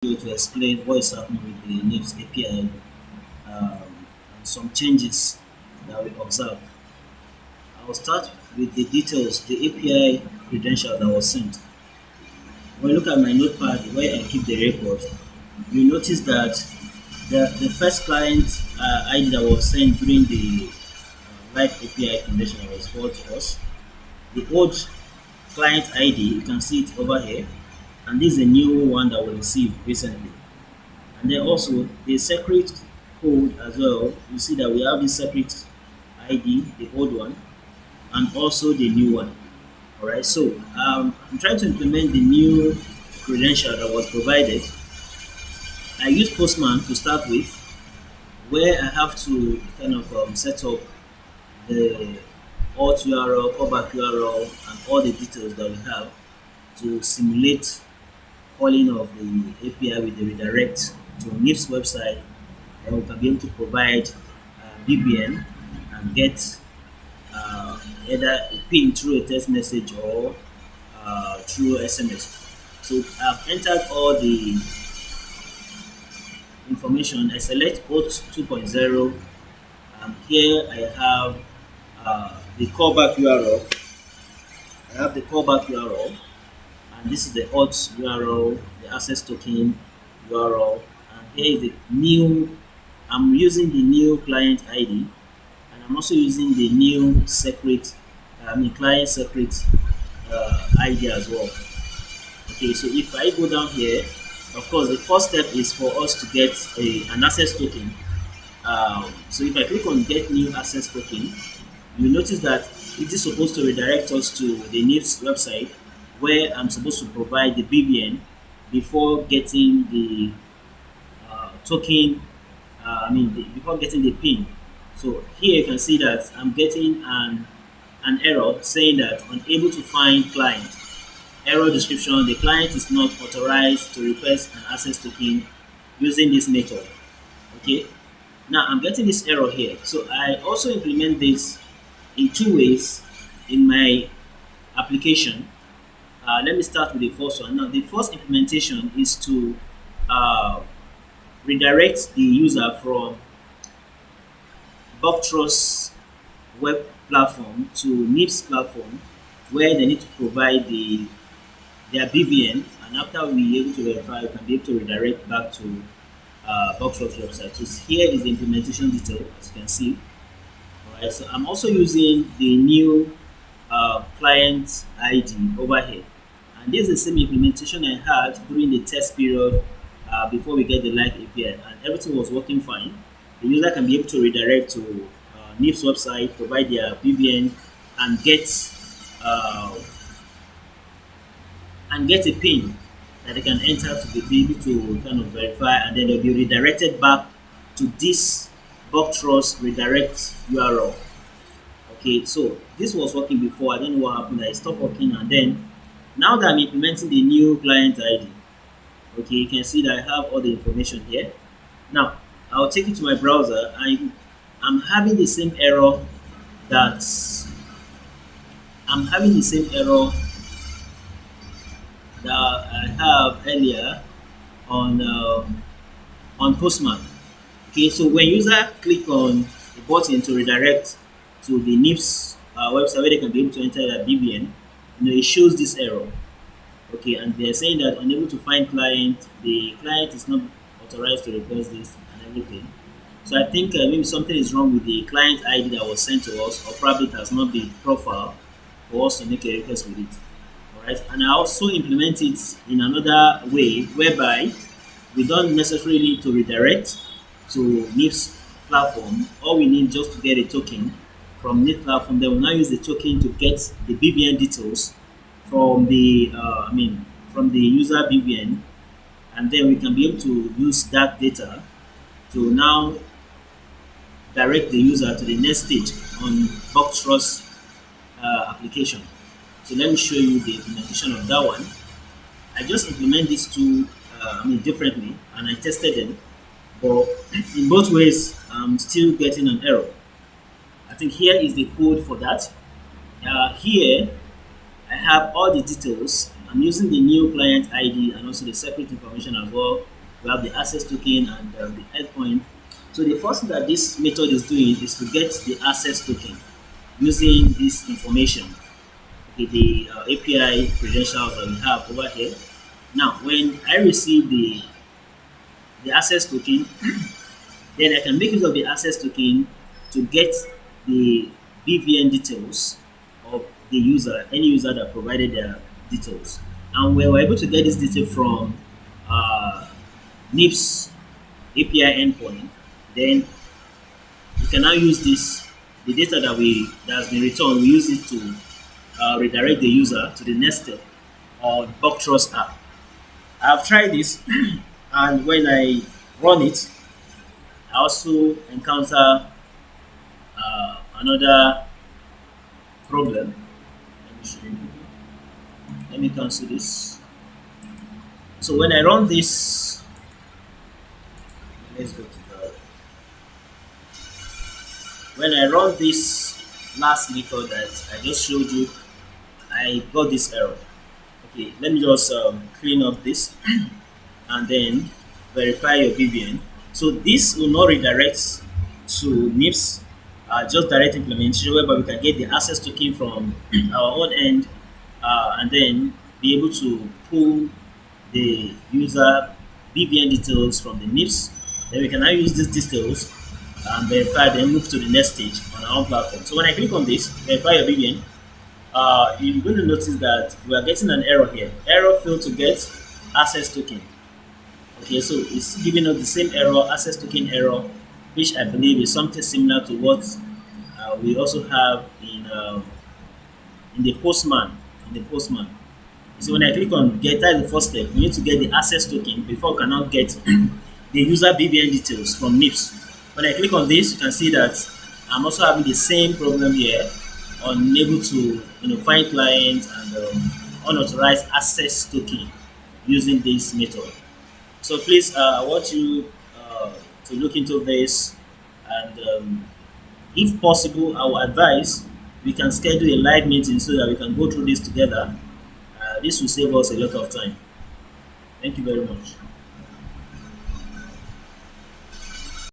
To explain what is happening with the NIBSS API and some changes that we observe. I will start with the details, the API credential that was sent. When you look at my notepad where I keep the record, you notice that the first client ID that was sent during the live API condition that was forwarded to us, the old client ID, you can see it over here, and this is a new one that we received recently. And then also the secret code as well. You see that we have the secret ID, the old one, and also the new one. All right. So I'm trying to implement the new credential that was provided. I use Postman to start with, where I have to kind of set up the auth URL, callback URL, and all the details that we have to simulate calling of the API with the redirect to NIBSS website, and we can be able to provide VPN and get either a ping through a text message or through SMS. So I've entered all the information. I select OAuth 2.0, and here I have the callback URL. I have the callback URL, and this is the auth URL, the access token URL, and here is the new. I'm using the new client ID, and I'm also using the new secret, client secret ID as well. Okay, so if I go down here, of course, the first step is for us to get an access token. So if I click on get new access token, you notice that it is supposed to redirect us to the NIBSS website where I'm supposed to provide the BVN before getting the token, before getting the PIN. So here you can see that I'm getting an error saying that unable to find client. Error description, the client is not authorized to request an access token using this method. Okay, now I'm getting this error here. So I also implement this in two ways in my application. Let me start with the first one. Now, the first implementation is to redirect the user from Bugtrust web platform to NIBSS platform, where they need to provide their BVN, and after we are able to verify, we can be able to redirect back to Bugtrust website. So here is the implementation detail, as you can see. All right, so I'm also using the new client ID over here. And this is the same implementation I had during the test period before we get the live API, and everything was working fine. The user can be able to redirect to NIBSS website, provide their BVN, and get a PIN that they can enter to be able to kind of verify, and then they'll be redirected back to this Bugtrust redirect URL. Okay, so this was working before. I don't know what happened. I stopped working, and then now that I'm implementing the new client ID, okay, you can see that I have all the information here. Now, I'll take it to my browser. I'm having the same error that I have earlier on Postman. Okay, so when user click on the button to redirect to the NIBSS website where they can be able to enter their BVN, it shows this error. Okay, and they're saying that unable to find client, the client is not authorized to request this and everything. So I think maybe something is wrong with the client ID that was sent to us, or probably it has not been profiled for us to make a request with it. Alright, and I also implement it in another way whereby we don't necessarily need to redirect to NIBSS platform. All we need just to get a token from NIBSS platform. Then we'll now use the token to get the BVN details from the from the user BVN, and then we can be able to use that data to now direct the user to the next stage on Bugtrust application. So let me show you the implementation of that one. I just implement these two differently, and I tested them, but in both ways I'm still getting an error. I think here is the code for that. Here I have all the details I'm using the new client ID and also the separate information as well. We have the access token and the endpoint. So the first thing that this method is doing is to get the access token using this information, okay, the API credentials that we have over here. Now, when I receive the access token, then I can make use of the access token to get the BVN details of the user, any user that provided their details. And we were able to get this detail from uh, NIBSS API endpoint. Then we can now use this, the data that has been returned, we use it to redirect the user to the next step on Trust app. I've tried this, and when I run it, I also encounter another problem. Let me show you. Let me cancel this. So when I run this, let's go to the. When I run this last method that I just showed you, I got this error. Okay, let me just clean up this and then verify your BVN. So this will not redirect to NIBSS, just direct implementation whereby we can get the access token from our own end and then be able to pull the user BVN details from the NIBSS. Then we can now use these details and verify, then move to the next stage on our own platform. So when I click on this, verify your BVN, you're going to notice that we are getting an error here. Error failed to get access token. Okay, so it's giving us the same error, access token error, which I believe is something similar to what we also have in the Postman. In the Postman. So when I click on get, that is the first step. We need to get the access token before we can now get the user BVN details from NIBSS. When I click on this, you can see that I'm also having the same problem here, unable to find clients and unauthorized access token using this method. So please, I want you to look into this, and if possible, I will advise we can schedule a live meeting so that we can go through this together. This will save us a lot of time. Thank you very much.